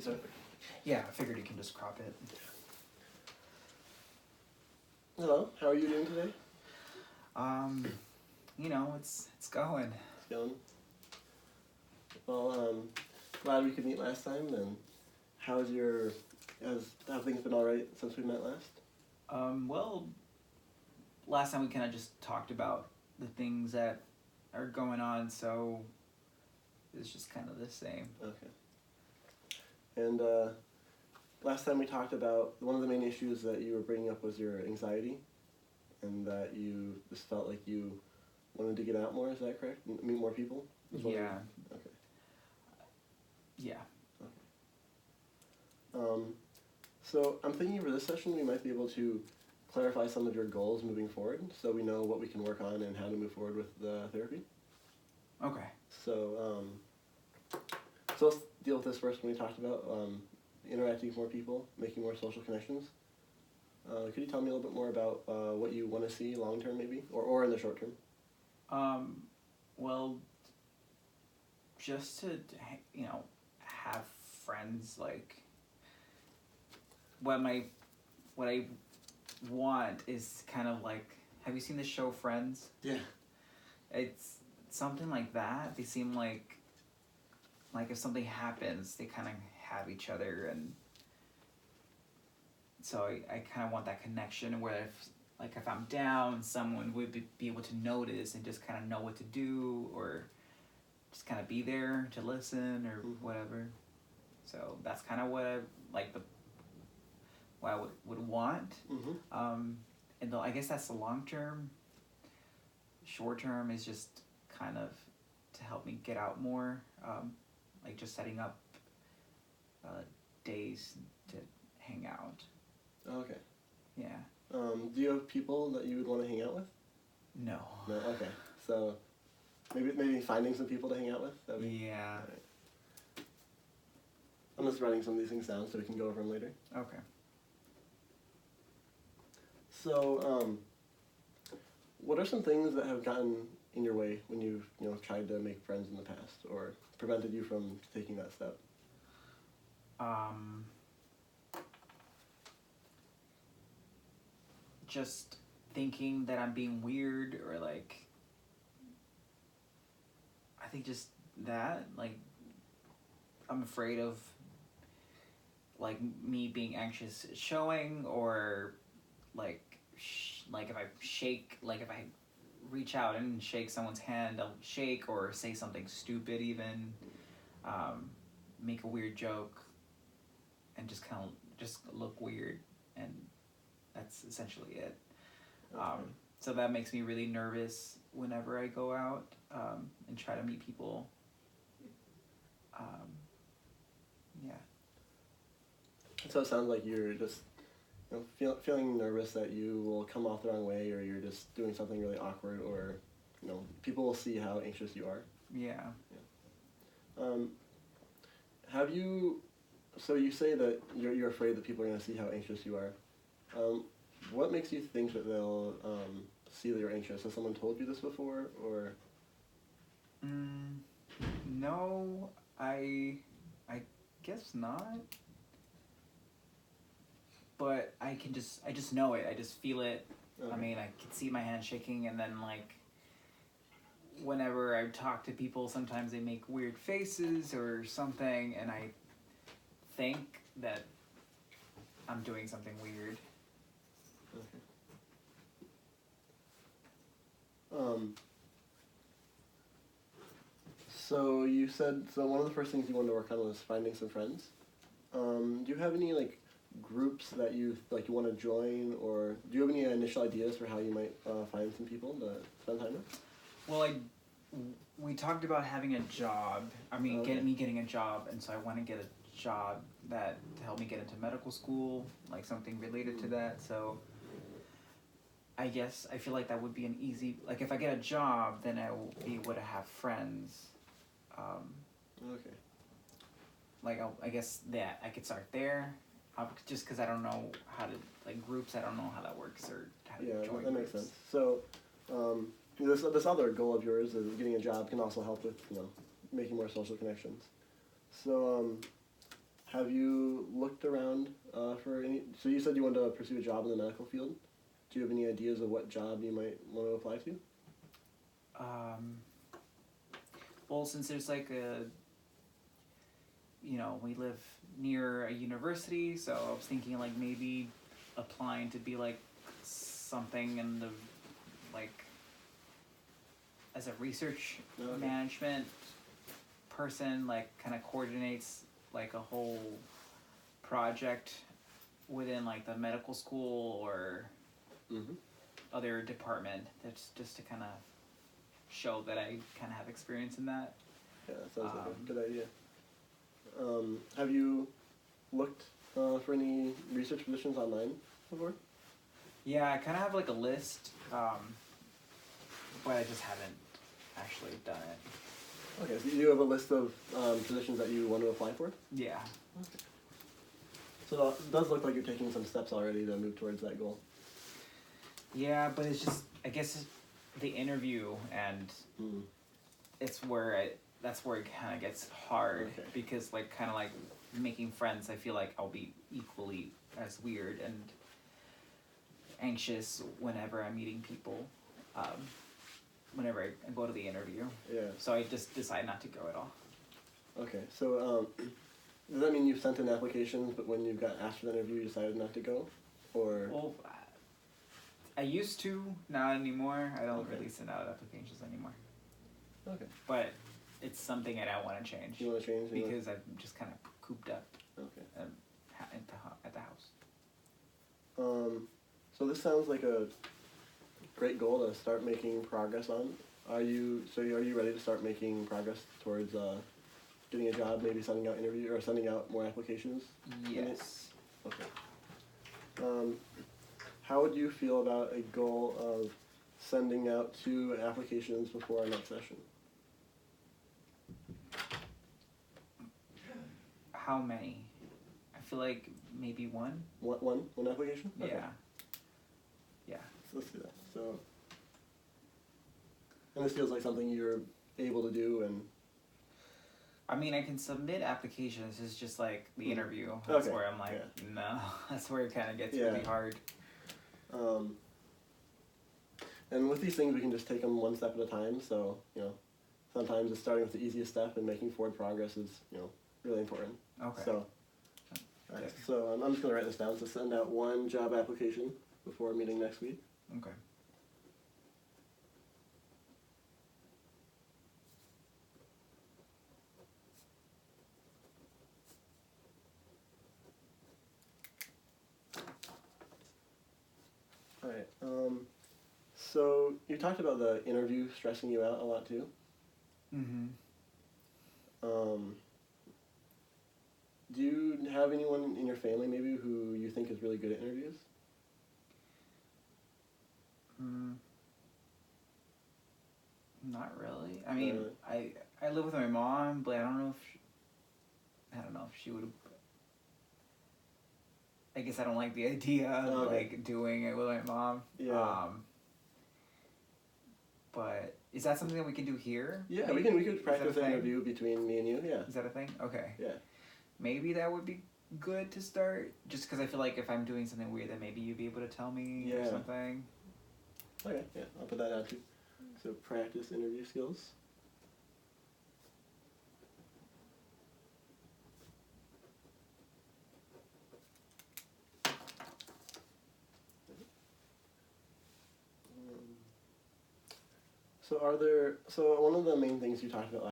start? Yeah, I figured you can just crop it. Hello, how are you doing today? You know, it's going. It's going. Well, glad we could meet last time. And have things been all right since we met last? Well, last time we kind of just talked about the things that are going on, so it's just kind of the same. Okay. And last time we talked about one of the main issues that you were bringing up was your anxiety, and that you just felt like you wanted to get out more. Is that correct? Meet more people? Yeah. Okay. Yeah. So I'm thinking for this session we might be able to clarify some of your goals moving forward, so we know what we can work on and how to move forward with the therapy. Okay. So let's deal with this first. When we talked about interacting with more people, making more social connections. Could you tell me a little bit more about what you want to see long term, maybe, or in the short term? Well, just to have friends. Like what I want is kind of like, have you seen the show Friends? Yeah. It's something like that. They seem like if something happens, they kind of have each other, and so I kind of want that connection where if I'm down, someone would be able to notice and just kind of know what to do, or just kind of be there to listen or whatever. So that's kind of what I what I would want. And though I guess that's the long term. Short term is just kind of to help me get out more, like just setting up days to hang out. Okay. Yeah. Do you have people that you would want to hang out with? No. No. Okay. So maybe finding some people to hang out with. Yeah. Right. I'm just writing some of these things down so we can go over them later. Okay. So, what are some things that have gotten in your way when you've tried to make friends in the past, or prevented you from taking that step? Just thinking that I'm being weird, or I think just that, I'm afraid of me being anxious showing, or if I reach out and shake someone's hand, I'll shake or say something stupid, even make a weird joke, and just kind of just look weird, and that's essentially it. Okay. So that makes me really nervous whenever I go out and try to meet people. Yeah. So it sounds like you're just feeling nervous that you will come off the wrong way, or you're just doing something really awkward, or people will see how anxious you are. Yeah. Have you? So you say that you're afraid that people are going to see how anxious you are. What makes you think that they'll see that you're anxious? Has someone told you this before, or? No, I guess not. But I just know it. I just feel it. Okay. I mean, I can see my hand shaking, and then whenever I talk to people, sometimes they make weird faces or something, and I think that I'm doing something weird. Okay. So you said, one of the first things you wanted to work on was finding some friends. Do you have any groups that you want to join, or do you have any initial ideas for how you might find some people to spend time with? Well, we talked about having a job. I mean, getting a job, and so I want to get a job to help me get into medical school, something related to that. So I guess I feel like that would be an easy, if I get a job, then I will be able to have friends. Okay. I guess that I could start there, just because I don't know how to, groups, I don't know how that works, or how to join that groups. makes sense. So, this other goal of yours is getting a job can also help with, making more social connections. So, Have you looked around for any? So you said you wanted to pursue a job in the medical field. Do you have any ideas of what job you might want to apply to? Well, since there's like we live near a university, so I was thinking like maybe applying to be like something in the like as a research management person, like kind of coordinates like a whole project within like the medical school or other department. That's just to kind of show that I kind of have experience in that. Yeah, that sounds like a good idea. Have you looked for any research positions online before? Yeah, I kind of have like a list, but I just haven't actually done it. Okay, so you have a list of positions that you want to apply for? Yeah. Okay. So it does look like you're taking some steps already to move towards that goal. Yeah, but it's just, I guess the interview and it's where that's where it kind of gets hard because like kind of like making friends, I feel like I'll be equally as weird and anxious whenever I'm meeting people, whenever I go to the interview. Yeah. So I just decide not to go at all. Okay, so does that mean you've sent in applications, but when you got asked for the interview, you decided not to go? Or? Well, I used to, not anymore. I don't really send out applications anymore. Okay. But it's something that I want to change. You want to change? Because I'm just kind of cooped up at the house. So this sounds like a great goal to start making progress on. Are you ready to start making progress towards getting a job, maybe sending out more applications? Yes. Okay. How would you feel about a goal of sending out 2 applications before our next session? How many? I feel like maybe one. One application? Okay. Yeah. Yeah. So let's do that. So, and this feels like something you're able to do, and I mean, I can submit applications. It's just like the interview. That's where I'm like, no. That's where it kind of gets really hard. And with these things, we can just take them one step at a time. So, sometimes it's starting with the easiest step and making forward progress is, really important. Okay. So, all right. So I'm just going to write this down. So send out 1 job application before meeting next week. Okay. All right. So you talked about the interview stressing you out a lot too. Do you have anyone in your family maybe who you think is really good at interviews? Not really. I mean, I live with my mom, but I don't know if she would. I guess I don't like the idea of like doing it with my mom. Yeah. But is that something that we can do here? Yeah, we could practice an interview between me and you. Yeah. Is that a thing? Okay. Yeah. Maybe that would be good to start, just because I feel like if I'm doing something weird, then maybe you'd be able to tell me or something. Okay. Yeah, I'll put that out too. So practice interview skills. So one of the main things you talked about